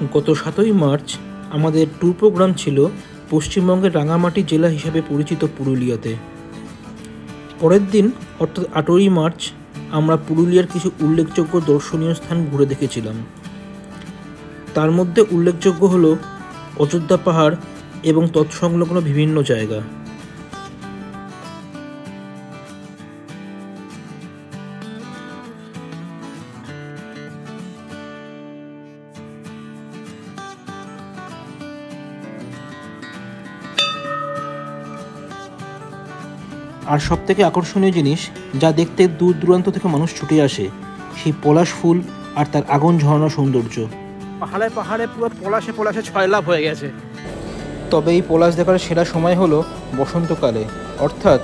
গত 7ই মার্চ আমাদের tour programme ছিল পশ্চিমবঙ্গের রাঙামাটি জেলা হিসাবে পরিচিত পুরুলিয়াতে। পরের দিন অর্থাৎ 8ই মার্চ আমরা পুরুলিয়ার কিছু উল্লেখযোগ্য দর্শনীয় স্থান ঘুরে দেখেছিলাম। তার মধ্যে উল্লেখযোগ্য হলো অযোধ্যা পাহাড় এবং তৎসংলগ্ন বিভিন্ন জায়গা। আর সবথেকে আকর্ষণীয় জিনিস যা দেখতে দূর দূরান্ত থেকে মানুষ ছুটে আসে, সেই পলাশ ফুল আর তার আগুন ঝরানো সৌন্দর্য। পাহাড়ে পাহাড়ে পুরো পলাশে পলাশে ছয়লাভ হয়ে গেছে। তবে এই পলাশ দেখার সেরা সময় হলো বসন্তকালে, অর্থাৎ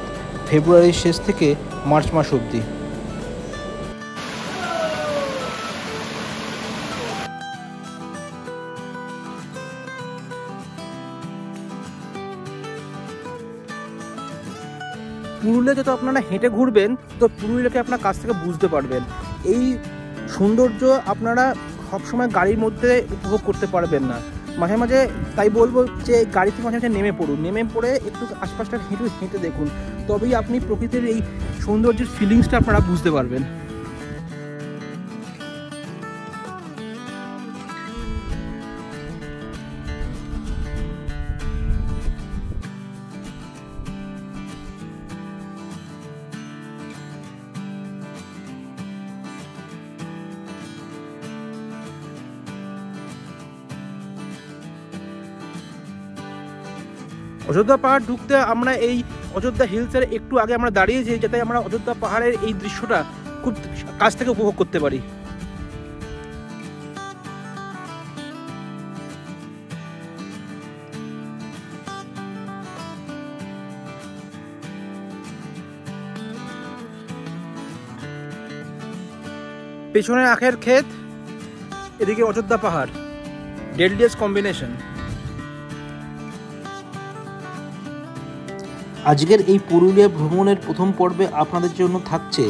ফেব্রুয়ারির শেষ থেকে মার্চ মাস অবধি। পুরুলিয়াতে তো আপনারা হেঁটে ঘুরবেন, তো পুরুলিয়াকে আপনার কাছ থেকে বুঝতে পারবেন। এই সৌন্দর্য আপনারা সবসময় গাড়ির মধ্যে উপভোগ করতে পারবেন না, মাঝে মাঝে। তাই বলবো যে গাড়ি থেকে মাঝে মাঝে নেমে পড়ে একটু আশপাশটা হেঁটে দেখুন, তবেই আপনি প্রকৃতির এই সৌন্দর্যের ফিলিংসটা আপনারা বুঝতে পারবেন। অযোধ্যা পাহাড় ঢুকতে আমরা এই অযোধ্যা হিলসের একটু আগে আমরা দাঁড়িয়েছি, যাতে আমরা অযোধ্যা পাহাড়ের এই দৃশ্যটা খুব কাছ থেকে উপভোগ করতে পারি। পেছনে আখের ক্ষেত, এদিকে অযোধ্যা পাহাড়, ডেডলিয়েস্ট কম্বিনেশন। আজকের এই পুরুলিয়া ভ্রমণের প্রথম পর্বে আপনাদের জন্য থাকছে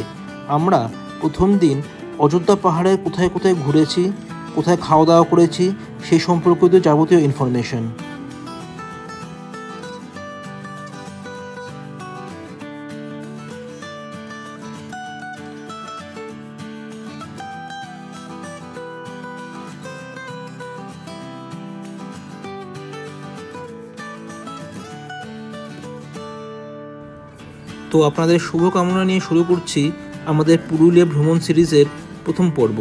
আমরা প্রথম দিন অযোধ্যা পাহাড়ের কোথায় কোথায় ঘুরেছি, কোথায় খাওয়া দাওয়া করেছি, সেই সম্পর্কিত যাবতীয় ইনফরমেশন। তো আপনাদের শুভকামনা নিয়ে শুরু করছি আমাদের পুরুলিয়া ভ্রমণ সিরিজের প্রথম পর্ব।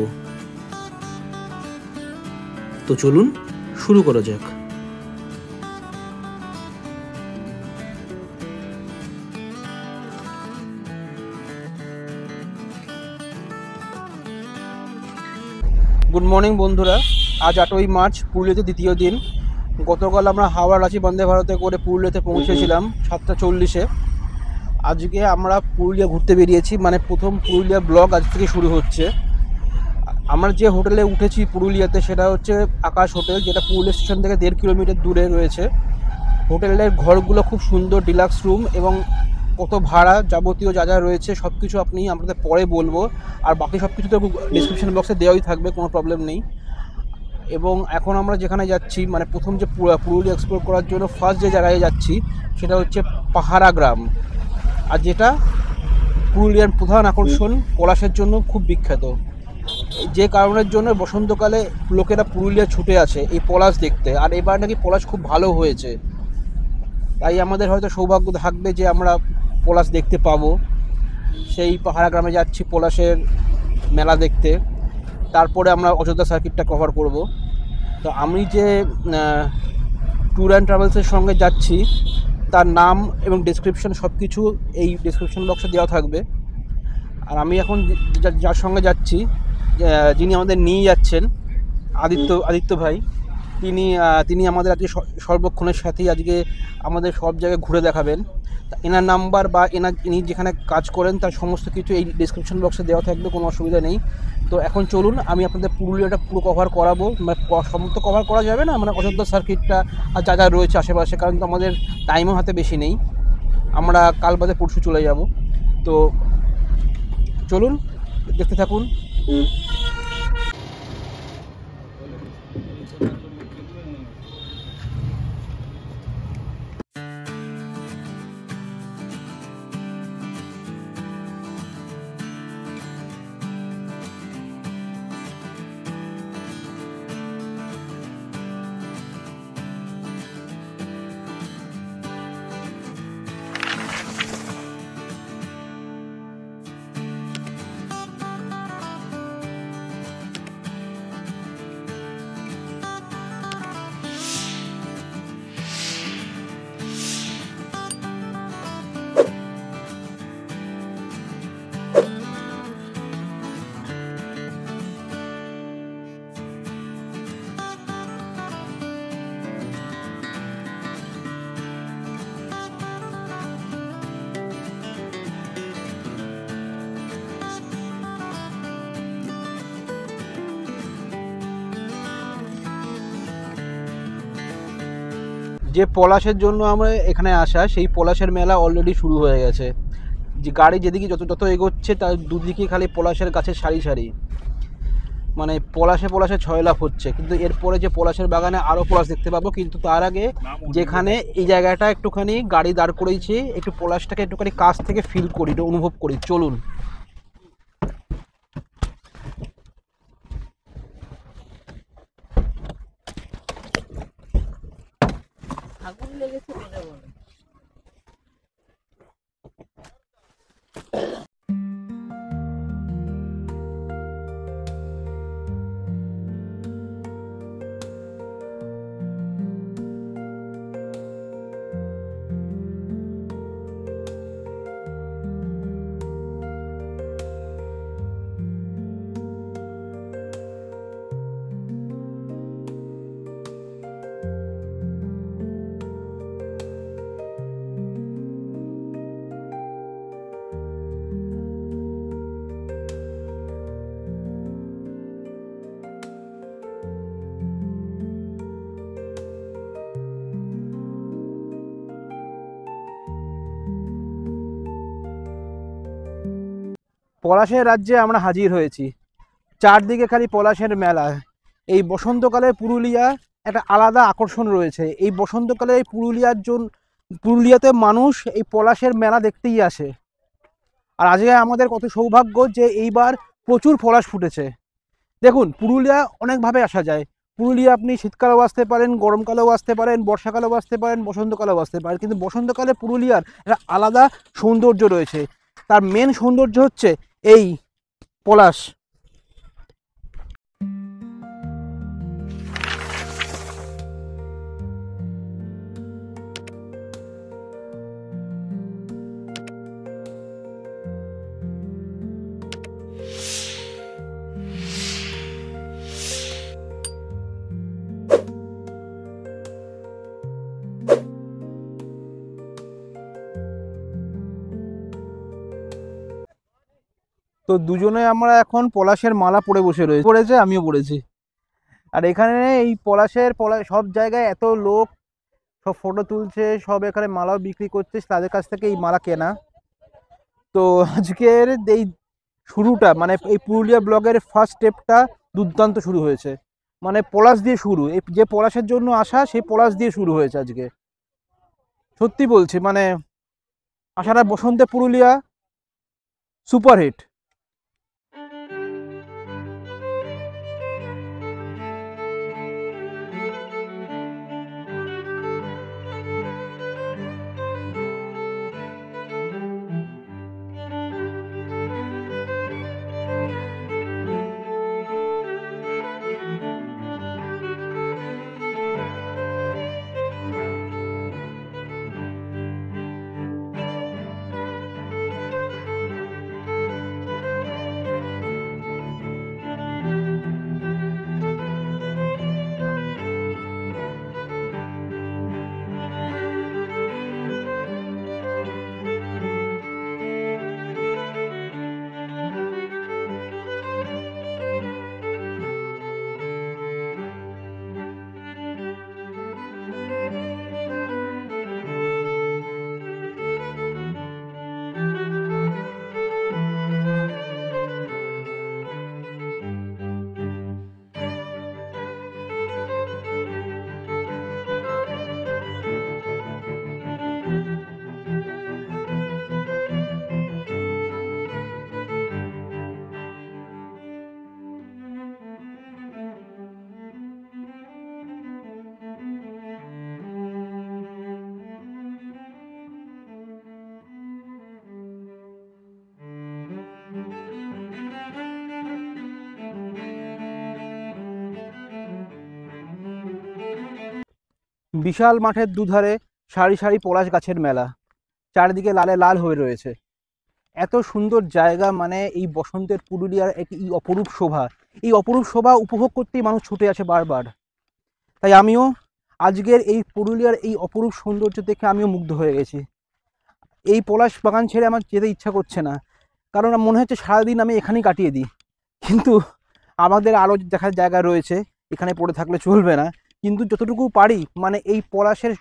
তো চলুন শুরু করা যাক। গুড মর্নিং বন্ধুরা, আজ 8ই মার্চ, পুরুলিয়াতে দ্বিতীয় দিন। গতকাল আমরা হাওড়া রাঁচি বন্দে ভারতে করে পুরুলিয়াতে পৌঁছেছিলাম 7টা 40-এ। আজকে আমরা পুরুলিয়া ঘুরতে বেরিয়েছি, মানে প্রথম পুরুলিয়া ব্লগ আজ থেকে শুরু হচ্ছে। আমরা যে হোটেলে উঠেছি পুরুলিয়াতে সেটা হচ্ছে আকাশ হোটেল, যেটা পুরুলিয়া স্টেশন থেকে 1.5 কিলোমিটার দূরে রয়েছে। হোটেলের ঘরগুলো খুব সুন্দর, ডিলাক্স রুম, এবং কত ভাড়া যাবতীয় যা যা রয়েছে সব কিছু আপনি আমাদের পরে বলবো। আর বাকি সব কিছু তো ডিসক্রিপশন বক্সে দেওয়াই থাকবে, কোনো প্রবলেম নেই। এবং এখন আমরা যেখানে যাচ্ছি, মানে প্রথম যে পুরুলিয়া এক্সপ্লোর করার জন্য ফার্স্ট যে জায়গায় যাচ্ছি সেটা হচ্ছে পাহাড়া গ্রাম, আর যেটা পুরুলিয়ার প্রধান আকর্ষণ, পলাশের জন্য খুব বিখ্যাত। যে কারণের জন্য বসন্তকালে লোকেরা পুরুলিয়া ছুটে আসে এই পলাশ দেখতে। আর এবার নাকি পলাশ খুব ভালো হয়েছে, তাই আমাদের হয়তো সৌভাগ্য থাকবে যে আমরা পলাশ দেখতে পাবো। সেই পাহাড়া গ্রামে যাচ্ছি পলাশের মেলা দেখতে, তারপরে আমরা অযোধ্যা সার্কিটটা কভার করব। তো আমি যে ট্যুর অ্যান্ড ট্রাভেলসের সঙ্গে যাচ্ছি তার নাম এবং ডেসক্রিপশন সব কিছু এই ডেসক্রিপশন বক্সে দেওয়া থাকবে। আর আমি এখন যার সঙ্গে যাচ্ছি, যিনি আমাদের নিয়ে যাচ্ছেন, আদিত্য ভাই, তিনি আমাদের আজকে সর্বক্ষণের সাথেই আজকে আমাদের সব জায়গায় ঘুরে দেখাবেন। এনার নাম্বার বা ইনি যেখানে কাজ করেন তার সমস্ত কিছু এই ডেসক্রিপশন বক্সে দেওয়া থাকবে, কোনো অসুবিধা নেই। তো এখন চলুন আমি আপনাদের পুরুলিয়াটা পুরো কভার করাবো। মানে সমস্ত কভার করা যাবে না, মানে অযোধ্যা সার্কিটটা আর যা যা রয়েছে আশেপাশে, কারণ তো আমাদের টাইমও হাতে বেশি নেই, আমরা কাল বাদে পরশু চলে যাব। তো চলুন দেখতে থাকুন। যে পলাশের জন্য আমরা এখানে আসা, সেই পলাশের মেলা অলরেডি শুরু হয়ে গেছে। যে গাড়ি যেদিকে যত যত এগোচ্ছে তার দুদিকে খালি পলাশের গাছের সারি সারি, মানে পলাশে পলাশে ছয়লাভ হচ্ছে। কিন্তু এরপরে যে পলাশের বাগানে আরও পলাশ দেখতে পাবো, কিন্তু তার আগে যেখানে এই জায়গাটা একটুখানি গাড়ি দাঁড় করেছি, একটু পলাশটাকে একটুখানি কাছ থেকে ফিল করি, অনুভব করি, চলুন। আগুন লেগেছে বলে বলে। পলাশের রাজ্যে আমরা হাজির হয়েছি। চারদিকে খালি পলাশের মেলা। এই বসন্তকালে পুরুলিয়া একটা আলাদা আকর্ষণ রয়েছে। এই বসন্তকালে এই পুরুলিয়াতে মানুষ এই পলাশের মেলা দেখতেই আসে। আর আজকে আমাদের কত সৌভাগ্য যে এইবার প্রচুর পলাশ ফুটেছে। দেখুন, পুরুলিয়া অনেকভাবে আসা যায়। পুরুলিয়া আপনি শীতকালেও আসতে পারেন, গরমকালেও আসতে পারেন, বর্ষাকালেও আসতে পারেন, বসন্তকালেও আসতে পারেন। কিন্তু বসন্তকালে পুরুলিয়ার একটা আলাদা সৌন্দর্য রয়েছে। তার মেন সৌন্দর্য হচ্ছে এই পলাশ। তো দুজনে আমরা এখন পলাশের মালা পরে পড়েছে, আমিও পড়েছি। আর এখানে এই পলাশ সব জায়গায় এত লোক, সব ফটো তুলছে, সব এখানে মালাও বিক্রি করছে, তাদের কাছ থেকে এই মালা কেনা। তো আজকের এই শুরুটা, মানে এই পুরুলিয়া ব্লগের ফার্স্ট স্টেপটা দুর্দান্ত শুরু হয়েছে। মানে পলাশ দিয়ে শুরু, এই যে পলাশের জন্য আসা সেই পলাশ দিয়ে শুরু হয়েছে আজকে। সত্যি বলছি, মানে আষাঢ় বসন্তে পুরুলিয়া সুপারহিট। বিশাল মাঠের দুধারে সারি সারি পলাশ গাছের মেলা, চারিদিকে লালে লাল হয়ে রয়েছে। এত সুন্দর জায়গা, মানে এই বসন্তের পুরুলিয়ার এই অপরূপ শোভা, এই অপরূপ শোভা উপভোগ করতেই মানুষ ছুটে আসে বারবার। তাই আমিও আজকের এই পুরুলিয়ার এই অপরূপ সৌন্দর্য দেখে আমিও মুগ্ধ হয়ে গেছি। এই পলাশ বাগান ছেড়ে আমার যেতে ইচ্ছা করছে না, কারণ মনে হচ্ছে সারাদিন আমি এখানেই কাটিয়ে দিই। কিন্তু আমাদের আরও দেখার জায়গা রয়েছে, এখানে পড়ে থাকলে চলবে না। কিন্তু যতটুকু পারি মানে এই পলাশের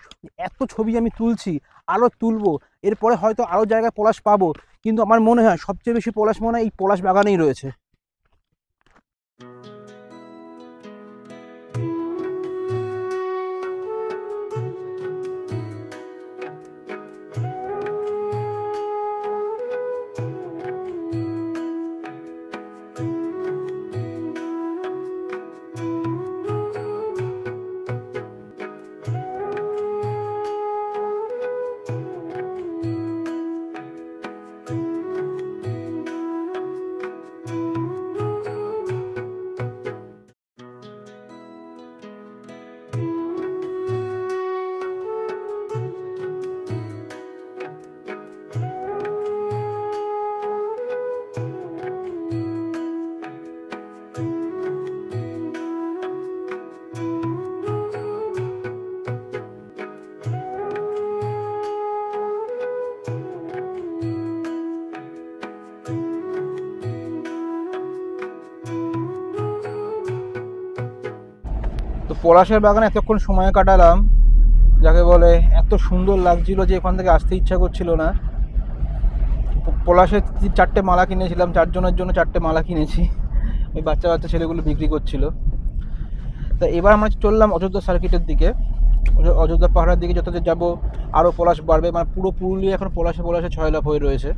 এত ছবি আমি তুলছি, আরও তুলবো, এরপরে হয়তো আরও জায়গায় পলাশ পাবো, কিন্তু আমার মনে হয় সবচেয়ে বেশি পলাশ মনে হয় এই পলাশ বাগানেই রয়েছে। তো পলাশের বাগানে এতক্ষণ সময় কাটালাম, যাকে বলে এত সুন্দর লাগছিল যে এখান থেকে আসতে ইচ্ছা করছিল না। পলাশের 4টে মালা কিনেছিলাম, 4 জনের জন্য 4টে মালা কিনেছি, ওই বাচ্চা বাচ্চা ছেলেগুলো বিক্রি করছিল। তা এবার আমরা চললাম অযোধ্যা সার্কিটের দিকে, অযোধ্যা পাহাড়ের দিকে যত যাব আরও পলাশ বাড়বে, মানে পুরো পুরুলিয়া এখন পলাশে পলাশে ছয়লাভ হয়ে রয়েছে।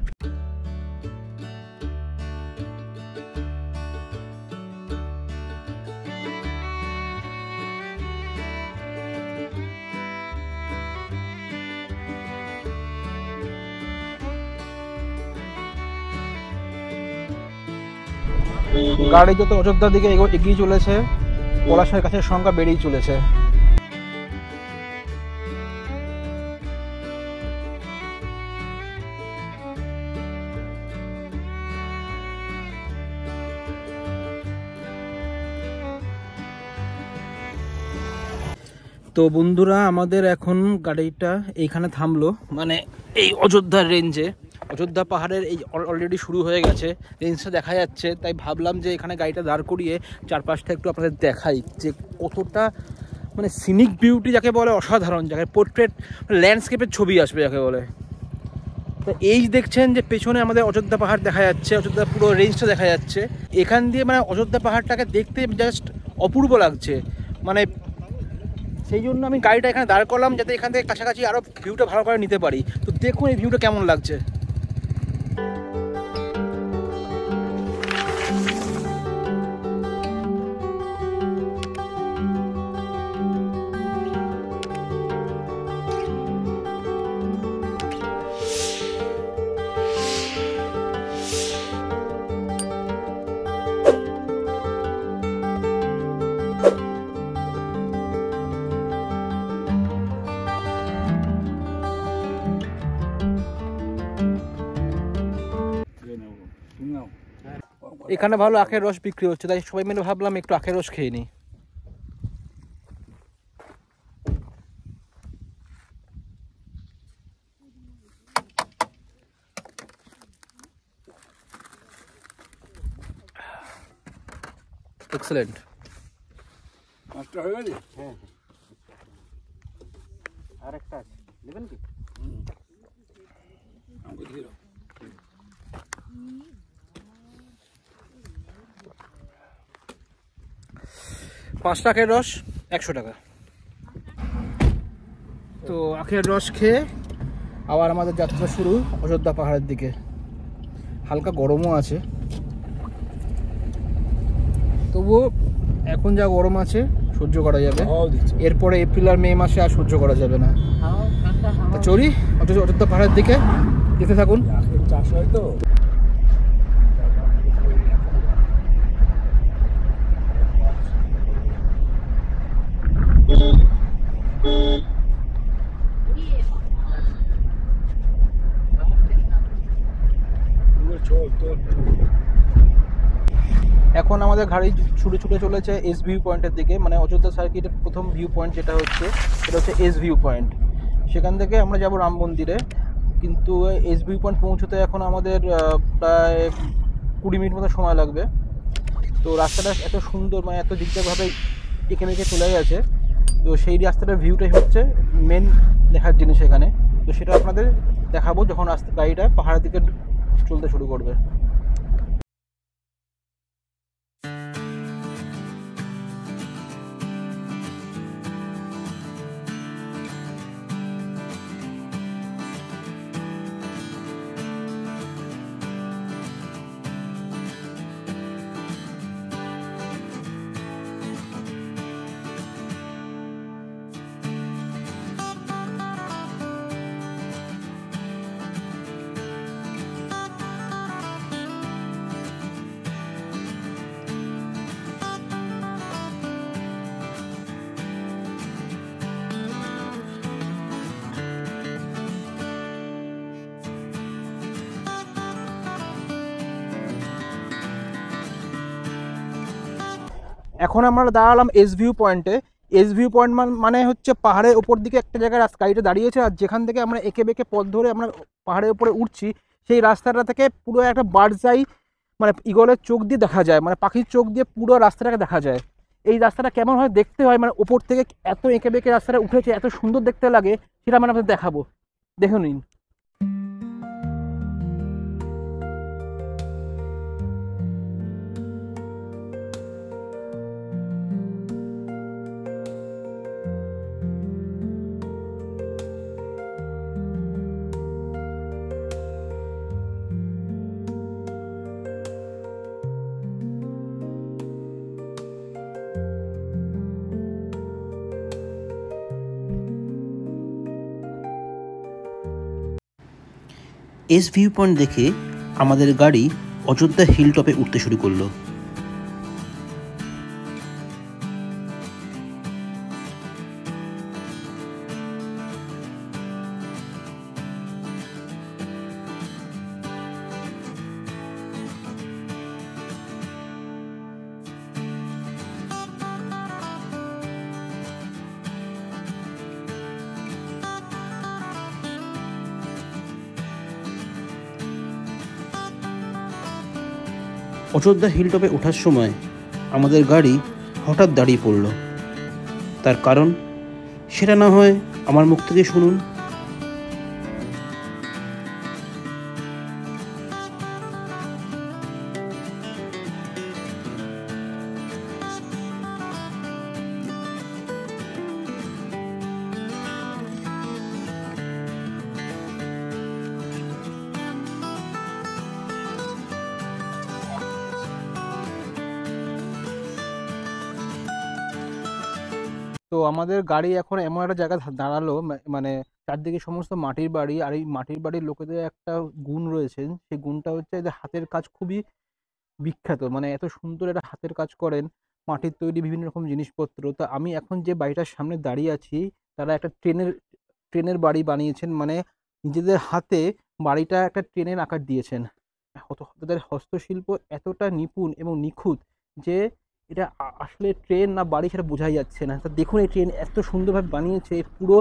গাড়ি যত অযোধ্যার দিকে এগিয়ে চলেছে, পলাশের গাছের সংখ্যা বেড়েই চলেছে। তো বন্ধুরা, আমাদের এখন গাড়িটা এইখানে থামলো, মানে এই অযোধ্যার রেঞ্জে। অযোধ্যা পাহাড়ের এই অলরেডি শুরু হয়ে গেছে, রেঞ্জটা দেখা যাচ্ছে, তাই ভাবলাম যে এখানে গাড়িটা দাঁড় করিয়ে চারপাশটা একটু আপনাদের দেখাই যে কতটা মানে সিনিক বিউটি যাকে বলে, অসাধারণ, যাকে পোর্ট্রেট ল্যান্ডস্কেপের ছবি আসবে যাকে বলে। তো এই দেখছেন যে পেছনে আমাদের অযোধ্যা পাহাড় দেখা যাচ্ছে, অযোধ্যা পুরো রেঞ্জটা দেখা যাচ্ছে। এখান দিয়ে মানে অযোধ্যা পাহাড়টাকে দেখতে জাস্ট অপূর্ব লাগছে, মানে সেই জন্য আমি গাড়িটা এখানে দাঁড় করলাম যাতে এখান থেকে কাছাকাছি আরও ভিউটা ভালো করে নিতে পারি। তো দেখুন এই ভিউটা কেমন লাগছে। এখানে ভালো আখের রস বিক্রি হচ্ছে, তাই সবাই মিলে ভাবলাম একটু আখের রস খেয়ে নিই। এক্সেলেন্ট। মাছটা হয়ে গেছে? হ্যাঁ, আর একটা আছে, নেবেন কি? আমাকে দিয়ে দাও। 5 আখের রস 100 টাকা। তো আখের রস খেয়ে আবার আমাদের যাত্রা শুরু অযোধ্যা পাহাড়ের দিকে। হালকা গরমও আছে, তবুও এখন যা গরম আছে সহ্য করা যাবে, এরপরে এপ্রিল আর মে মাসে আর সহ্য করা যাবে না। চলি অযোধ্যা পাহাড়ের দিকে, যেতে থাকুন। চাষ হয় তো। এখন আমাদের গাড়ি ছুটে চলেছে এস ভিউ পয়েন্টের দিকে, মানে অযোধ্যা সার্কিটের প্রথম ভিউ পয়েন্ট যেটা হচ্ছে সেটা হচ্ছে এস ভিউ পয়েন্ট। সেখান থেকে আমরা যাব রাম মন্দিরে, কিন্তু এস ভিউ পয়েন্ট পৌঁছতে এখন আমাদের প্রায় 20 মিনিট মতো সময় লাগবে। তো রাস্তাটা এত সুন্দর, মানে এত দিকদারভাবে এঁকে মেখে চলে গেছে, তো সেই রাস্তাটার ভিউটাই হচ্ছে মেন দেখার জিনিস এখানে। তো সেটা আপনাদের দেখাবো যখন গাড়িটা পাহাড়ের দিকে চলতে শুরু করবে। এখন আমরা দাঁড়ালাম এস ভিউ পয়েন্টে। এস ভিউ পয়েন্ট মানে হচ্ছে পাহাড়ের ওপর দিকে একটা জায়গায় গাড়িটা দাঁড়িয়েছে, আর যেখান থেকে আমরা এঁকে বেঁকে পথ ধরে আমরা পাহাড়ের উপরে উঠছি সেই রাস্তাটা থেকে পুরো একটা বার্ডস আই মানে ঈগলের চোখ দিয়ে দেখা যায়, মানে পাখির চোখ দিয়ে পুরো রাস্তাটাকে দেখা যায়। এই রাস্তাটা কেমন হয় দেখতে হয়, মানে ওপর থেকে এত এঁকে বেঁকে রাস্তাটা উঠেছে, এত সুন্দর দেখতে লাগে, সেটা আমরা আপনাদের দেখাবো, দেখে নিন। এস ভিউ পয়েন্ট দেখে আমাদের গাড়ি অযোধ্যা হিল টপে উঠতে শুরু করলো। অযোধ্যা হিল টপে ওঠার সময় আমাদের গাড়ি হঠাৎ দাঁড়িয়ে পড়ল। তার কারণ সেটা না হয় আমার মুখ থেকে শুনুন। তো আমাদের গাড়ি এখন এমন একটা জায়গায় দাঁড়ালো, মানে চারদিকে সমস্ত মাটির বাড়ি, আর এই মাটির বাড়ির লোকেদের একটা গুণ রয়েছে, সেই গুণটা হচ্ছে যে হাতের কাজ খুবই বিখ্যাত, মানে এত সুন্দর একটা হাতের কাজ করেন, মাটির তৈরি বিভিন্ন রকম জিনিসপত্র। তো আমি এখন যে বাড়িটার সামনে দাঁড়িয়ে আছি, তারা একটা ট্রেনের বাড়ি বানিয়েছেন, মানে নিজেদের হাতে বাড়িটা একটা ট্রেনের আকার দিয়েছেন। তাদের হস্তশিল্প এতটা নিপুণ এবং নিখুঁত যে এটা আসলে ট্রেন না বাড়ি সেটা বোঝাই যাচ্ছে না। তা দেখুন এই ট্রেন এত সুন্দরভাবে বানিয়েছে, এর পুরো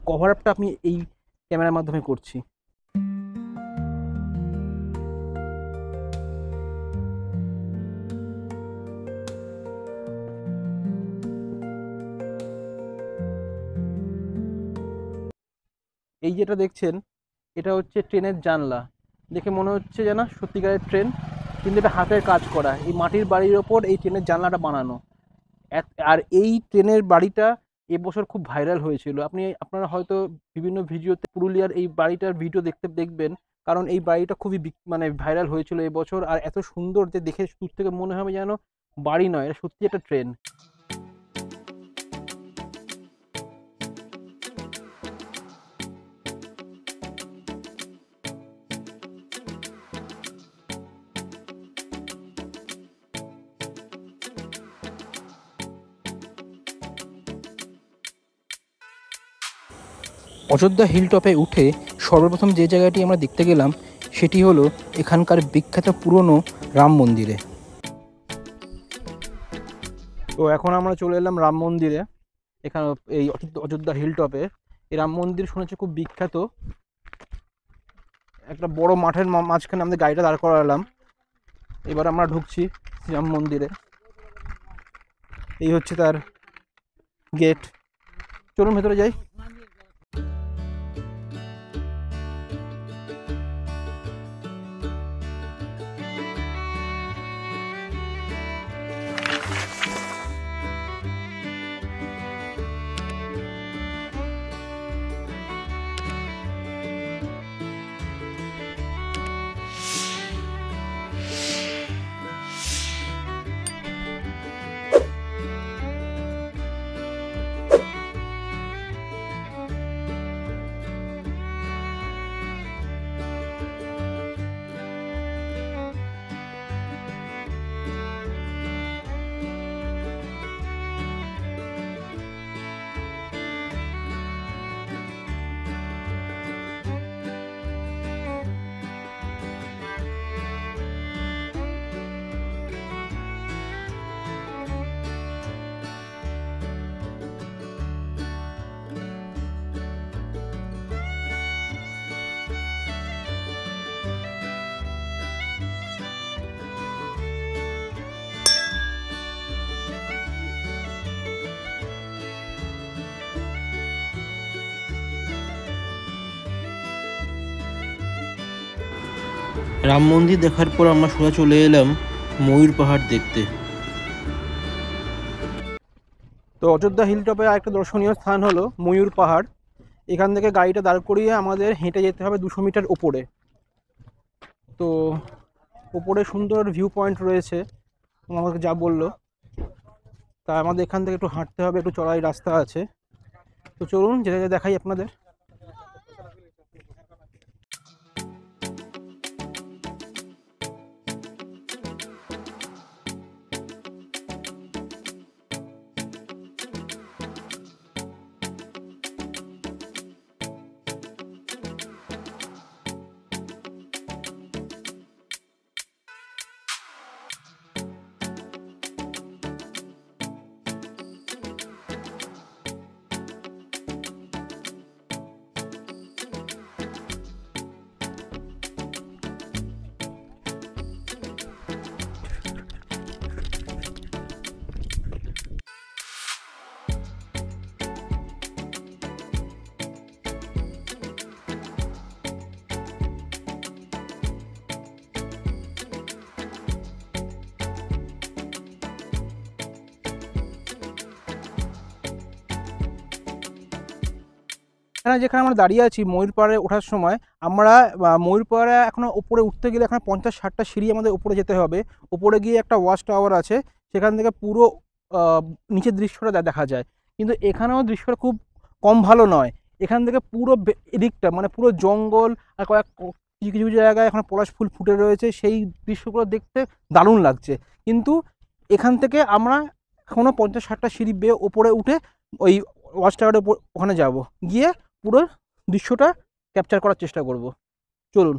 কভার আপটা আমি এই ক্যামেরার মাধ্যমে করছি। এই যেটা দেখছেন এটা হচ্ছে ট্রেনের জানলা, দেখে মনে হচ্ছে যেন সত্যিকারের ট্রেন, কিন্তু এটা হাতের কাজ করা, এই মাটির বাড়ির ওপর এই ট্রেনের জানলাটা বানানো। আর এই ট্রেনের বাড়িটা এবছর খুব ভাইরাল হয়েছিল। আপনারা হয়তো বিভিন্ন ভিডিওতে পুরুলিয়ার এই বাড়িটার ভিডিও দেখবেন, কারণ এই বাড়িটা খুবই মানে ভাইরাল হয়েছিল এবছর। আর এত সুন্দর যে দেখে দূর থেকে মনে হবে যেন বাড়ি নয়, এটা সত্যি একটা ট্রেন। অযোধ্যা হিল টপে উঠে সর্বপ্রথম যে জায়গাটি আমরা দেখতে গেলাম সেটি হলো এখানকার বিখ্যাত পুরনো রাম মন্দিরে। তো এখন আমরা চলে এলাম রাম মন্দিরে, এখানে এই অযোধ্যা হিল টপে। এই রাম মন্দির শুনেছি খুব বিখ্যাত। একটা বড় মাঠের মাঝখানে আমাদের গাড়িটা দাঁড় করালাম। এবার আমরা ঢুকছি রাম মন্দিরে। এই হচ্ছে তার গেট। চলুন ভেতরে যাই। রাম মন্দির দেখার পর আমরা সোজা চলে এলাম ময়ূর পাহাড় দেখতে। তো অযোধ্যা হিলটপে আরেকটা দর্শনীয় স্থান হলো ময়ূর পাহাড়। এখান থেকে গাড়িটা দাঁড় করিয়ে আমাদের হেঁটে যেতে হবে 200 মিটার উপরে। তো উপরে সুন্দর ভিউ পয়েন্ট রয়েছে আমাকে যা বললো। তা আমাদের এখান থেকে একটু হাঁটতে হবে, একটু চড়াই রাস্তা আছে। তো চলুন যেটা দেখাই আপনাদের। এখানে যেখানে আমরা দাঁড়িয়ে আছি ময়ূর পাহাড়ে ওঠার সময়, আমরা ময়ূর পাহাড়ে এখনও উপরে উঠতে গেলে এখানে 50-60টা সিঁড়ি আমাদের উপরে যেতে হবে। উপরে গিয়ে একটা ওয়াচ টাওয়ার আছে, সেখান থেকে পুরো নিচের দৃশ্যটা দেখা যায়। কিন্তু এখানেও দৃশ্যটা খুব কম ভালো নয়। এখান থেকে পুরো এদিকটা মানে পুরো জঙ্গল, আর কিছু কিছু জায়গায় এখন পলাশ ফুল ফুটে রয়েছে, সেই দৃশ্যগুলো দেখতে দারুণ লাগছে। কিন্তু এখান থেকে আমরা এখনও 50-60টা সিঁড়ি বেয়ে ওপরে উঠে ওই ওয়াচ টাওয়ারের ওখানে যাব, গিয়ে পুরো দৃশ্যটা ক্যাপচার করার চেষ্টা করব। চলুন।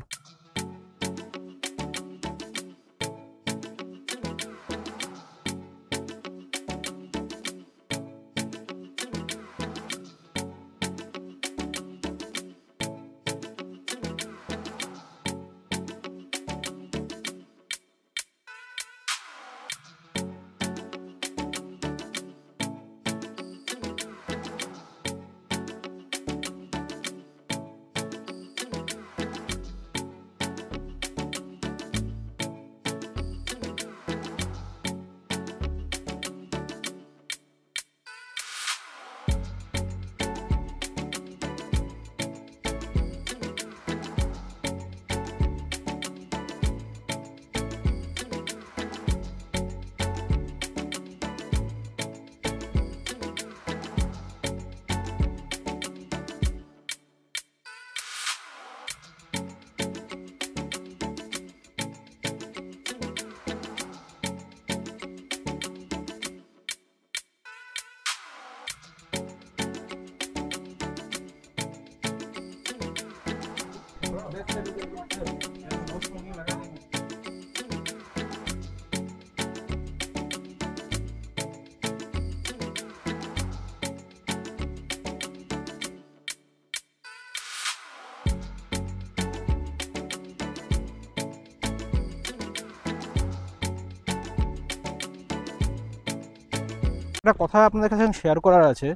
একটা কথা আপনাদের কাছে শেয়ার করার আছে,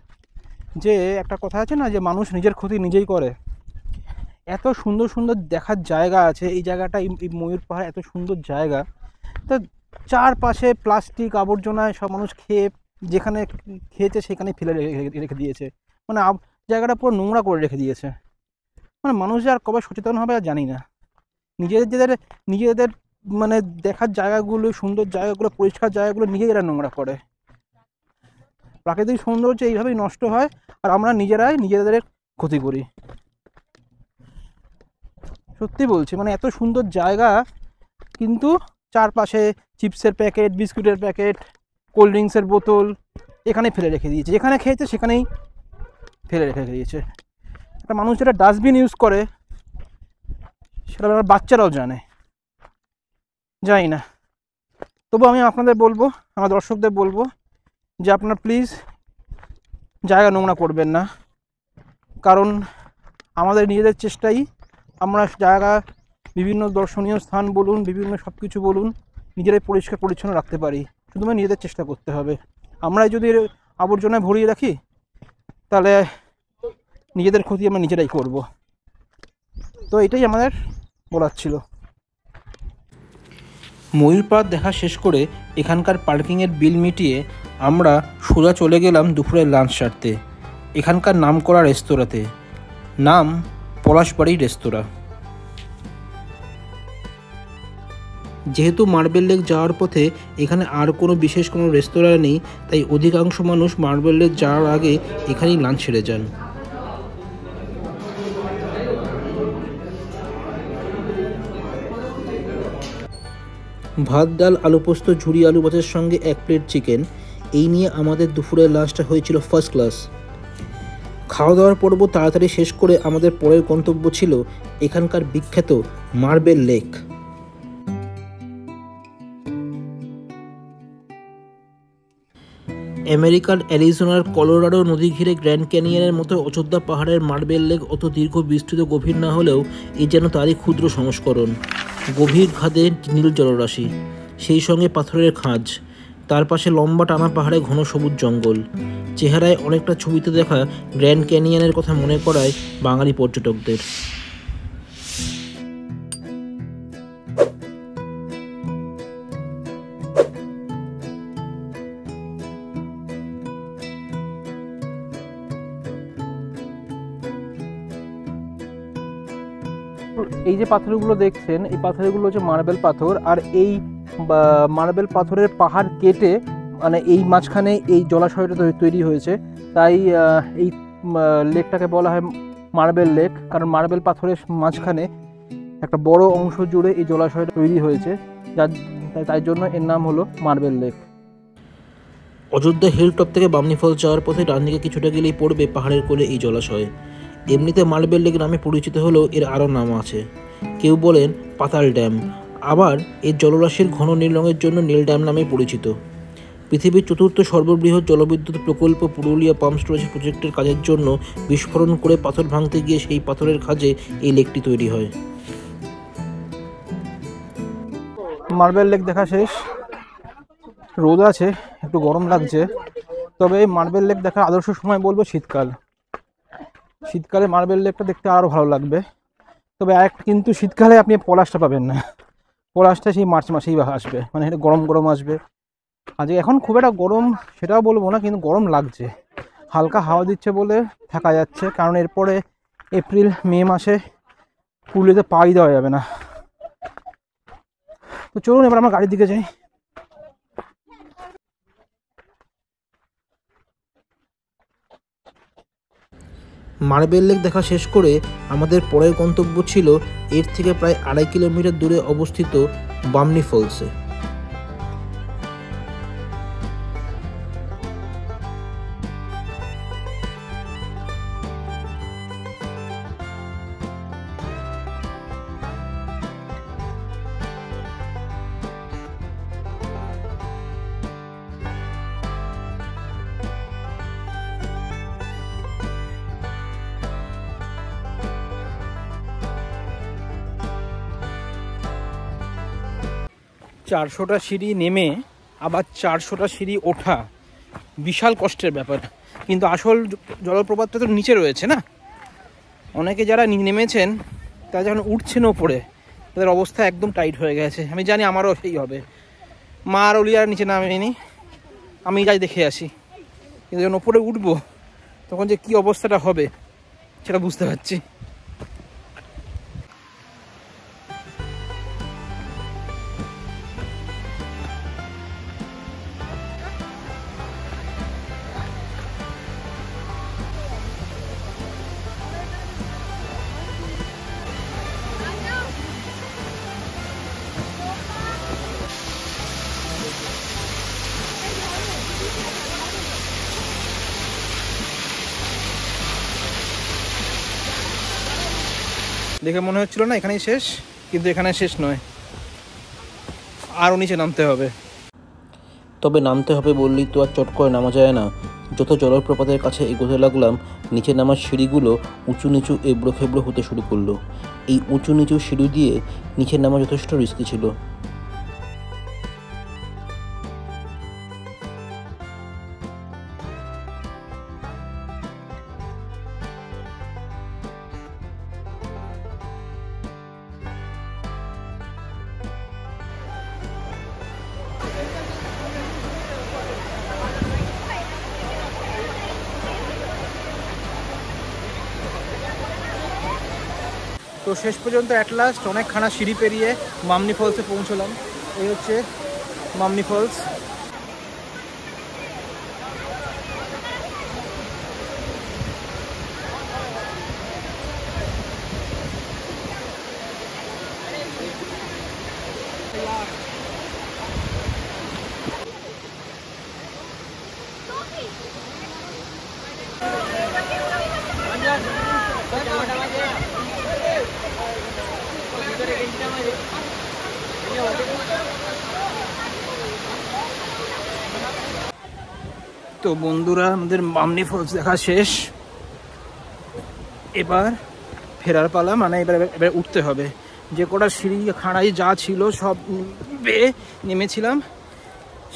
যে একটা কথা আছে না, যে মানুষ নিজের ক্ষতি নিজেই করে। এত সুন্দর সুন্দর দেখার জায়গা আছে এই জায়গাটা, এই ময়ূর পাহাড় এত সুন্দর জায়গা, তো চারপাশে প্লাস্টিক আবর্জনায় সব মানুষ খেয়ে, যেখানে খেয়েছে সেখানে ফেলে রেখে দিয়েছে। মানে জায়গাটা পুরো নোংরা করে রেখে দিয়েছে। মানে মানুষ আর কবে সচেতন হবে আর জানি না। নিজেদের মানে দেখার জায়গাগুলো, সুন্দর জায়গাগুলো, পরিষ্কার জায়গাগুলো নিজেরা নোংরা করে। প্রাকৃতিক সৌন্দর্য এইভাবেই নষ্ট হয়, আর আমরা নিজেরাই নিজেদের ক্ষতি করি। সত্যি বলছি, মানে এত সুন্দর জায়গা, কিন্তু চারপাশে চিপসের প্যাকেট, বিস্কুটের প্যাকেট, কোল্ড ড্রিঙ্কসের বোতল এখানে ফেলে রেখে দিয়েছে। যেখানে খেয়েছে সেখানেই ফেলে রেখে দিয়েছে। একটা মানুষ যেটা ডাস্টবিন ইউজ করে সেটা আমার বাচ্চারাও জানে, জানি না। তবু আমি আপনাদের বলবো, আমার দর্শকদের বলবো, যে আপনারা প্লিজ জায়গা নোংরা করবেন না। কারণ আমাদের নিজেদের চেষ্টাই আমরা জায়গা, বিভিন্ন দর্শনীয় স্থান বলুন, বিভিন্ন সব কিছু বলুন, নিজেরাই পরিষ্কার পরিচ্ছন্ন রাখতে পারি। শুধুমাত্র নিজেদের চেষ্টা করতে হবে। আমরাই যদি আবর্জনায় ভরিয়ে রাখি তাহলে নিজেদের ক্ষতি আমরা নিজেরাই করব। তো এটাই আমাদের বলার ছিল। ময়ূর পাহাড় দেখা শেষ করে এখানকার পার্কিংয়ের বিল মিটিয়ে আমরা সোজা চলে গেলাম দুপুরের লাঞ্চ সারতে এখানকার নামকরা রেস্তোরাঁতে, নাম পলাশবাড়ি রেস্তোরাঁ। যেহেতু মার্বেল লেক যাওয়ার পথে এখানে আর কোনো বিশেষ কোনো রেস্তোরাঁ নেই, তাই অধিকাংশ মানুষ মার্বেল লেক যাওয়ার আগে এখানেই লাঞ্চ সেরে যান। ভাত, ডাল, আলু পোস্ত, ঝুরি আলু ভাতের সঙ্গে 1 প্লেট চিকেন, এই নিয়ে আমাদের দুপুরের লাঞ্চটা হয়েছিল ফার্স্ট ক্লাস। খাওয়া দাওয়ার পর্ব তাড়াতাড়ি শেষ করে আমাদের পরের গন্তব্য ছিল এখানকার বিখ্যাত মার্বেল লেক। আমেরিকার অ্যারিজোনার কলোরাডো নদী ঘিরে গ্র্যান্ড ক্যানিয়নের মতো অযোধ্যা পাহাড়ের মার্বেল লেক অত দীর্ঘ, বিস্তৃত, গভীর না হলেও এ যেন তারই ক্ষুদ্র সংস্করণ। গভীর খাদে নীল জলরাশি, সেই সঙ্গে পাথরের খাঁজ, তার পাশে লম্বা টানা পাহাড়ে ঘন সবুজ জঙ্গল। চেহারায় অনেকটা ছবিতে দেখা গ্র্যান্ড ক্যানিয়নের কথা মনে করায় বাঙালি পর্যটকদের। এই যে পাথরগুলো দেখছেন, এই পাথরগুলো হচ্ছে মার্বেল পাথর। আর এই মার্বেল পাথরের পাহাড় কেটে মানে এই মাঝখানে এই জলাশয়টা তৈরি হয়েছে। তাই এই লেকটাকে বলা হয় মার্বেল লেক, কারণ মার্বেল পাথরের মাঝখানে একটা বড় অংশ জুড়ে এই জলাশয়টা তৈরি হয়েছে, তাই জন্য এর নাম হলো মার্বেল লেক। অযোধ্যা হিলটপ থেকে বামনি ফলস যাওয়ার পথে ডান দিকে কিছুটা গেলেই পড়বে পাহাড়ের কোলে এই জলাশয়। এমনিতে মার্বেল লেক নামে পরিচিত হলেও এর আরও নাম আছে। কেউ বলেন পাতাল ড্যাম, আবার এর জলরাশির ঘন নীল রঙের জন্য নীল ড্যাম নামে পরিচিত। পৃথিবীর 4র্থ সর্ববৃহৎ জলবিদ্যুৎ প্রকল্প পুরুলিয়া পাম্প স্টোরেজ প্রজেক্টের কাজের জন্য বিস্ফোরণ করে পাথর ভাঙতে গিয়ে সেই পাথরের খাঁজে এই লেকটি তৈরি হয়। মার্বেল লেক দেখা শেষ, রোদ আছে, একটু গরম লাগছে। তবে এই মার্বেল লেক দেখার আদর্শ সময় বলবো শীতকাল। শীতকালে মার্বেল লেকটা দেখতে আরও ভালো লাগবে। তবে কিন্তু শীতকালে আপনি পলাশটা পাবেন না। পলাশটা সেই মার্চ মাসেই আসবে, মানে এটা গরম গরম আসবে। আজ এখন খুব একটা গরম সেটাও বলবো না, কিন্তু গরম লাগছে। হালকা হাওয়া দিচ্ছে বলে থাকা যাচ্ছে, কারণ এরপরে এপ্রিল মে মাসে পুরুলিয়াতে পাই দেওয়া যাবে না। তো চলুন এবার আমরা গাড়ির দিকে যাই। মার্বেল লেক দেখা শেষ করে আমাদের পরের গন্তব্য ছিল এর থেকে প্রায় 2.5 কিলোমিটার দূরে অবস্থিত বামনি ফলসে। চারশোটা সিঁড়ি নেমে আবার 400টা সিঁড়ি ওঠা, বিশাল কষ্টের ব্যাপার। কিন্তু আসল জলপ্রপাতটা তো নিচে রয়েছে না। অনেকে যারা নেমেছেন তারা যখন উঠছেন ওপরে তাদের অবস্থা একদম টাইট হয়ে গেছে। আমি জানি আমারও সেই হবে। মা আর অলিয়ার নিচে নামেনি, আমি যাই দেখে আসি। কিন্তু যখন ওপরে উঠবো তখন যে কী অবস্থাটা হবে সেটা বুঝতে পারছি। দেখে মনে হচ্ছিল না এখানেই শেষ, কিন্তু এখানে শেষ নয়, আরও নিচে নামতে হবে। তবে নামতে হবে বললেই তো আর চট করে নামা যায় না। যত জলপ্রপাতের কাছে এগোতে লাগলাম নিচে নামার সিঁড়িগুলো উঁচু নিচু এবড়ো খেবড়ো হতে শুরু করলো। এই উঁচু নিচু সিঁড়ি দিয়ে নিচে নামা যথেষ্ট রিস্কি ছিল। তো শেষ পর্যন্ত অ্যাট লাস্ট অনেকখানা সিঁড়ি পেরিয়ে মামনি ফলসে পৌঁছলাম। এই হচ্ছে মামনি ফলস। তো বন্ধুরা, আমাদের মামনি ফলস দেখা শেষ। এবার ফেরার পালা, মানে এবার উঠতে হবে। যে কটা সিঁড়ি খাড়াই যা ছিল সব বেয়ে নেমেছিলাম,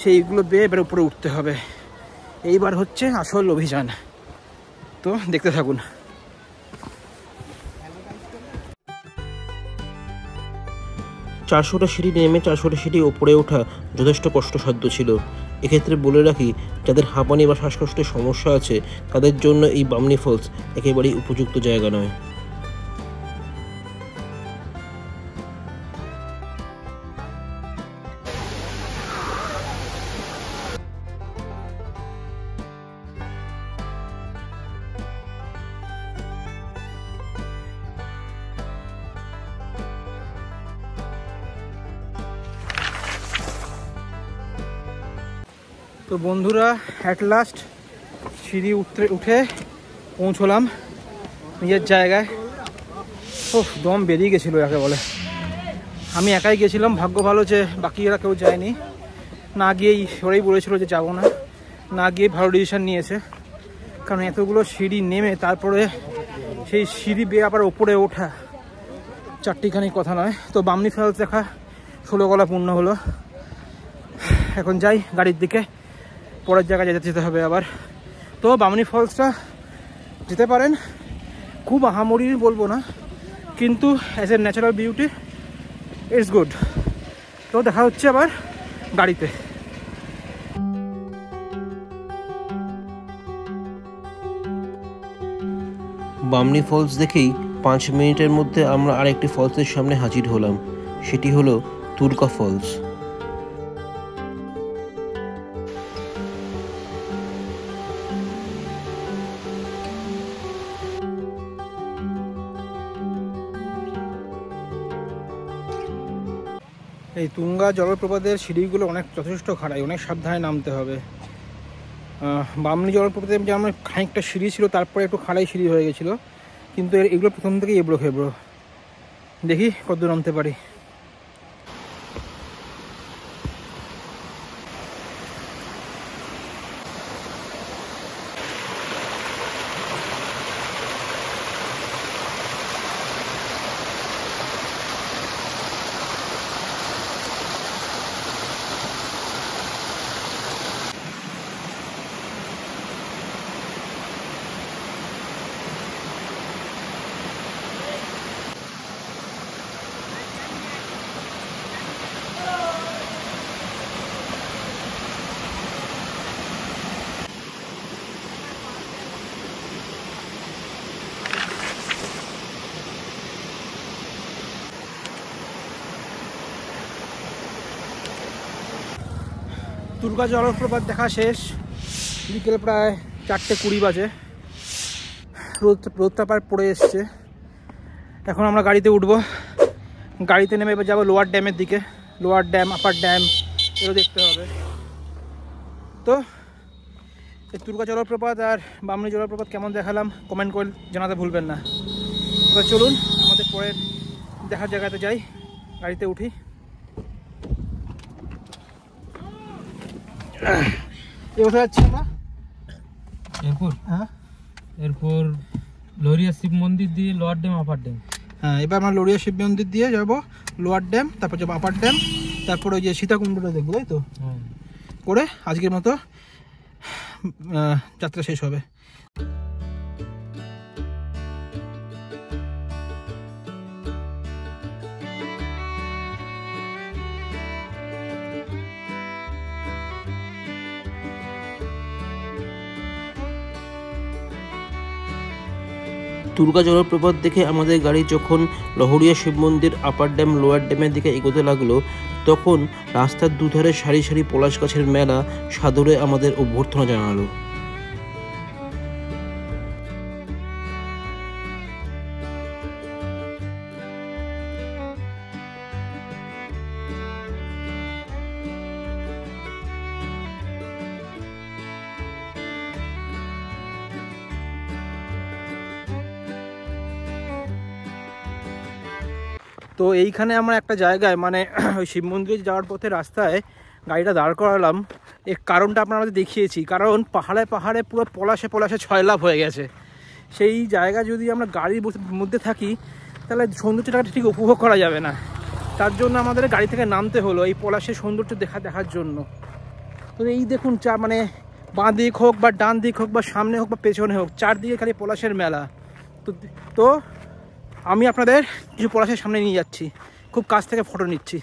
সেইগুলো বেয়ে এবার উপরে উঠতে হবে। এইবার হচ্ছে আসল অভিযান। তো দেখতে থাকুন। 400টা সিঁড়ি নেমে 400টা সিঁড়ি ওপরে ওঠা যথেষ্ট কষ্টসাধ্য ছিল। এক্ষেত্রে বলে রাখি, যাদের হাঁপানি বা শ্বাসকষ্টের সমস্যা আছে তাদের জন্য এই বামনি ফলস একেবারেই উপযুক্ত জায়গা নয়। তো বন্ধুরা, অ্যাট লাস্ট সিঁড়ি উঠে পৌঁছলাম নিজের জায়গায়। ও দম বেরিয়ে গেছিলো যাকে বলে। আমি একাই গেছিলাম, ভাগ্য ভালো যে বাকিরা কেউ যায়নি। না গিয়েই ওরাই বলেছিল যে যাবো না, না গিয়ে ভালো ডিসিশান নিয়েছে। কারণ এতগুলো সিঁড়ি নেমে তারপরে সেই সিঁড়ি বেয়ে আবার ওপরে ওঠা চারটিখানি কথা নয়। তো বামনি ফলস দেখা 16 গলা পূর্ণ হলো। এখন যাই গাড়ির দিকে, পরের জায়গায় যেতে হবে আবার। তো বামনি ফলসটা যেতে পারেন, খুব আহামরি বলবো না, কিন্তু as a natural beauty it's good. তো দেখা হচ্ছে আবার গাড়িতে। বামনি ফলস দেখেই 5 মিনিটের মধ্যে আমরা আরেকটি ফলসের সামনে হাজির হলাম। সেটি হলো তুরকা ফলস। এই তুঙ্গা জলপ্রপাতের সিঁড়িগুলো যথেষ্ট খাড়াই, অনেক সাবধানে নামতে হবে। বামনি জলপ্রপাতে যেমন খানিকটা সিঁড়ি ছিল, তারপরে একটু খাড়াই সিঁড়ি হয়ে গেছিলো, কিন্তু এগুলো প্রথম থেকেই এবড়ো খেবড়ো। দেখি কত নামতে পারি। দুর্গা জলপ্রপাত দেখা শেষ, বিকেল প্রায় 4:20 বাজে। রোদটা প্রায় পড়ে এসছে। এখন আমরা গাড়িতে উঠবো, গাড়িতে নেমে এবার যাবো লোয়ার ড্যামের দিকে। লোয়ার ড্যাম, আপার ড্যাম এগুলো দেখতে হবে। তো এই দুর্গা জলপ্রপাত আর বামনি জলপ্রপাত কেমন দেখালাম কমেন্ট করে জানাতে ভুলবেন না। এবার চলুন আমাদের পরের দেখার জায়গাতে যাই, গাড়িতে উঠি। কোথায় যাচ্ছি আমরা? এরপর হ্যাঁ, এরপর লহরিয়া শিব মন্দির দিয়ে লোয়ার ড্যাম, আপার ড্যাম। হ্যাঁ, এবার আমরা লরিয়া শিব মন্দির দিয়ে যাবো লোয়ার ড্যাম, তারপর যাবো আপার ড্যাম, তারপর ওই যে সীতাকুণ্ডটা দেখবো, তাই তো? করে আজকের মতো যাত্রা শেষ হবে। দুর্গা জলপ্রপাত দেখে আমাদের গাড়ি যখন লহরিয়া শিব মন্দির, আপার ড্যাম, লোয়ার ড্যামের দিকে এগোতে লাগলো, তখন রাস্তার দুধারে সারি সারি পলাশ গাছের মেলা সাদরে আমাদের অভ্যর্থনা জানালো। তো এইখানে আমরা একটা জায়গায় মানে ওই শিব মন্দিরে যাওয়ার পথে রাস্তায় গাড়িটা দাঁড় করালাম। এর কারণটা আপনারা দেখিয়েছি, কারণ পাহাড়ে পাহাড়ে পুরো পলাশে পলাশে ছয়লাভ হয়ে গেছে। সেই জায়গা যদি আমরা গাড়ির মধ্যে থাকি তাহলে সৌন্দর্যটা ঠিক উপভোগ করা যাবে না। তার জন্য আমাদের গাড়ি থেকে নামতে হলো এই পলাশের সৌন্দর্য দেখার জন্য। তো এই দেখুন মানে বাঁ দিক হোক বা ডান দিক হোক বা সামনে হোক বা পেছনে হোক, চারদিকে খালি পলাশের মেলা। তো আমি আপনাদের কিছু পলাশের সামনে নিয়ে যাচ্ছি, খুব কাছ থেকে ফটো নিচ্ছি।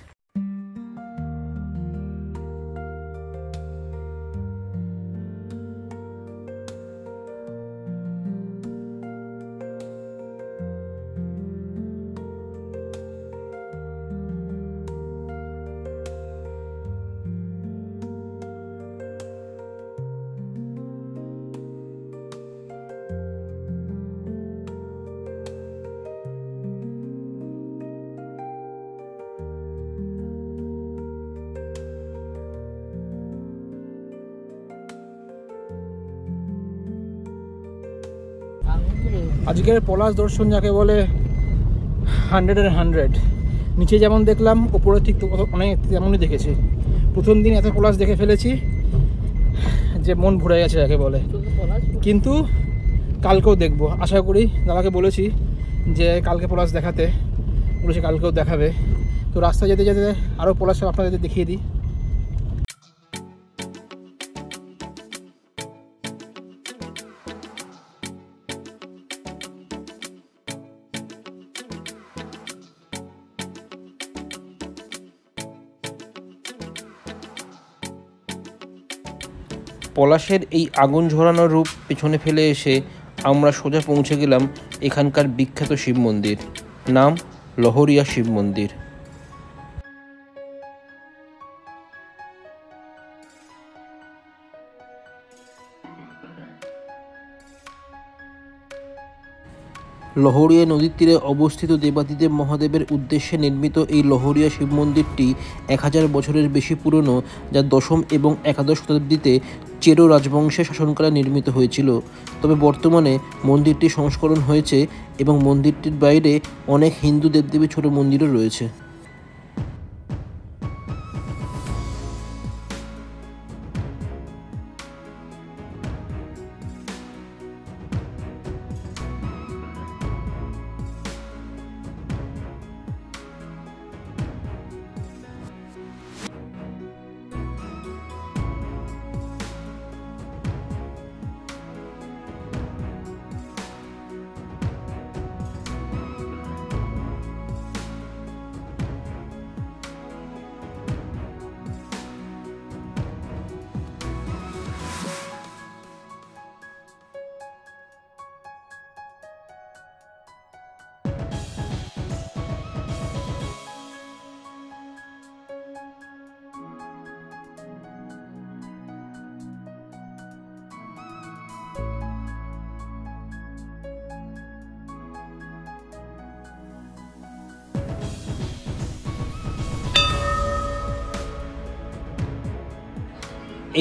আজকের পলাশ দর্শন যাকে বলে 100-এর 100। নিচে যেমন দেখলাম ওপরে ঠিক অনেক তেমনই দেখেছি। প্রথম দিন এত পলাশ দেখে ফেলেছি যে মন ভরে গেছে যাকে বলে। কিন্তু কালকেও দেখবো আশা করি। দাদাকে বলেছি যে কালকে পলাশ দেখাতে, বলেছি কালকেও দেখাবে। তো রাস্তায় যেতে যেতে আরও পলাশ আপনাদের দেখিয়ে দিই। পলাশের এই আগুন ঝরানোর রূপ পেছনে ফেলে এসে আমরা সোজা পৌঁছে গেলাম এখানকার বিখ্যাত শিব মন্দির, নাম লহরিয়া শিব মন্দির। লহরিয়া নদীর তীরে অবস্থিত দেবাদিদেব মহাদেবের উদ্দেশ্যে নির্মিত এই লহরিয়া শিব মন্দিরটি 1000 বছরের বেশি পুরনো, যা 10ম এবং 11দশ শতাব্দীতে চেরো রাজবংশের শাসনকালে নির্মিত হয়েছিল। তবে বর্তমানে মন্দিরটি সংস্করণ হয়েছে এবং মন্দিরটির বাইরে অনেক হিন্দু দেবদেবীর ছোট মন্দিরও রয়েছে।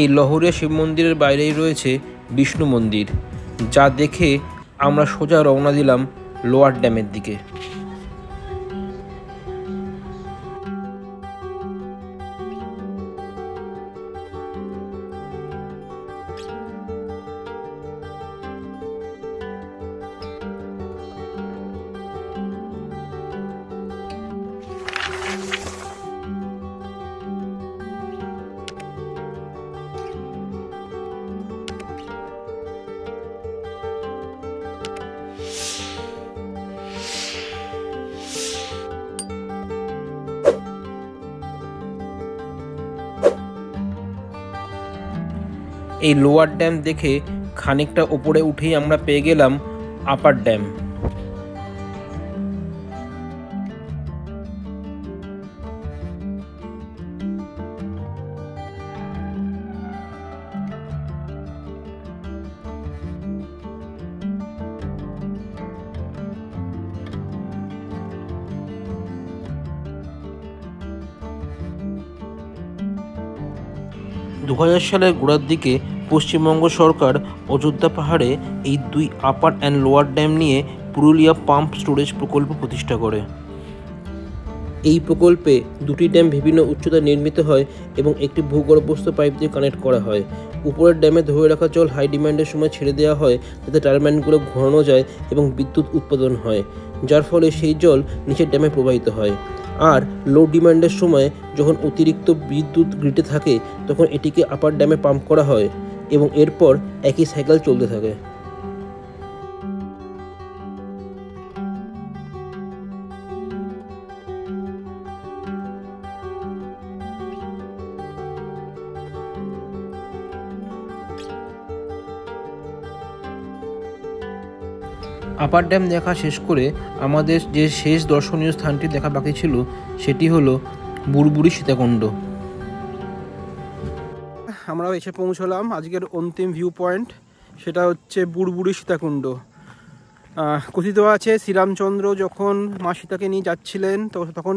এই লহরিয়া শিব মন্দিরের বাইরেই রয়েছে বিষ্ণু মন্দির, যা দেখে আমরা সোজা রওনা দিলাম লোয়ার ড্যামের দিকে। এই লোয়ার ড্যাম দেখে খানিকটা ওপরে উঠেই আমরা পেয়ে গেলাম আপার ড্যাম। 2000 সালের গোড়ার দিকে পশ্চিমবঙ্গ সরকার অযোধ্যা পাহাড়ে এই 2 আপার অ্যান্ড লোয়ার ড্যাম নিয়ে পুরুলিয়া পাম্প স্টোরেজ প্রকল্প প্রতিষ্ঠা করে। এই প্রকল্পে 2টি ড্যাম বিভিন্ন উচ্চতায় নির্মিত হয় এবং একটি ভূগর্ভস্থ পাইপ দিয়ে কানেক্ট করা হয়। উপরের ড্যামে ধরে রাখা জল হাই ডিমান্ডের সময় ছেড়ে দেওয়া হয়, যাতে টারবাইনগুলো ঘোরানো যায় এবং বিদ্যুৎ উৎপাদন হয়, যার ফলে সেই জল নিচের ড্যামে প্রবাহিত হয়। আর লো ডিমান্ডের সময় যখন অতিরিক্ত বিদ্যুৎ গ্রিডে থাকে তখন এটিকে আপার ড্যামে পাম্প করা হয় এবং এরপর একই সাইকেল চলতে থাকে। আপার ড্যাম দেখা শেষ করে আমাদের যে শেষ দর্শনীয় স্থানটি দেখা বাকি ছিল সেটি হলো বুড়বুড়ি সীতাকুণ্ড। আমরা এসে পৌঁছলাম আজকের অন্তিম ভিউ পয়েন্ট, সেটা হচ্ছে বুড়বুড়ি সীতাকুণ্ড। কথিত আছে শ্রীরামচন্দ্র যখন মা সীতাকে নিয়ে যাচ্ছিলেন তখন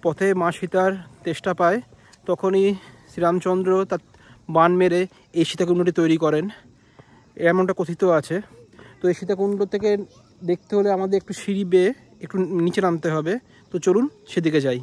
পথে মা সীতার তেষ্টা পায়, তখনই শ্রীরামচন্দ্র তার বান মেরে এই সীতাকুণ্ডটি তৈরি করেন, এমনটা কথিত আছে। তো এই সীতাকুণ্ড থেকে দেখতে হলে আমাদের একটু সিঁড়ি বেয়ে একটু নিচে নামতে হবে, তো চলুন সেদিকে যাই।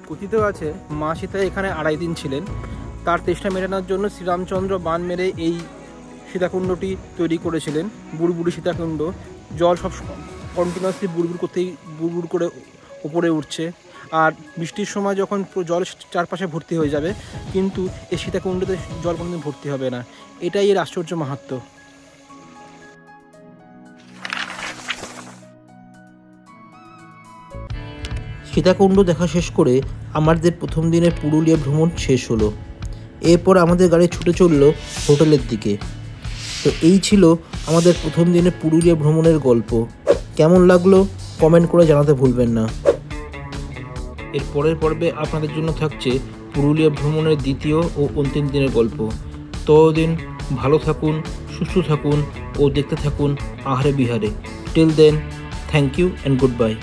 কথিত আছে মা সীতা এখানে 2.5 দিন ছিলেন, তার তেষ্টা মেটানোর জন্য শ্রীরামচন্দ্র বান মেরে এই সীতাকুণ্ডটি তৈরি করেছিলেন, বুড়বুড়ি সীতাকুণ্ড। জল সব কন্টিনিউয়াসলি বুড়বুড় করে উপরে উঠছে, আর বৃষ্টির সময় যখন জল চারপাশে ভর্তি হয়ে যাবে, কিন্তু এই সীতাকুণ্ডতে জল কোনোদিন ভর্তি হবে না। এটাই এর আশ্চর্য মাহাত্ম্য। সীতাকুণ্ড দেখা শেষ করে আমাদের প্রথম দিনের পুরুলিয়া ভ্রমণ শেষ হলো। এরপর আমাদের গাড়ি ছুটে চললো হোটেলের দিকে। তো এই ছিল আমাদের প্রথম দিনের পুরুলিয়া ভ্রমণের গল্প। কেমন লাগলো কমেন্ট করে জানাতে ভুলবেন না। এর পরের পর্বে আপনাদের জন্য থাকছে পুরুলিয়া ভ্রমণের দ্বিতীয় ও অন্তিম দিনের গল্প। ততদিন ভালো থাকুন, সুস্থ থাকুন ও দেখতে থাকুন আহারে বিহারে। Till then, thank you and good by.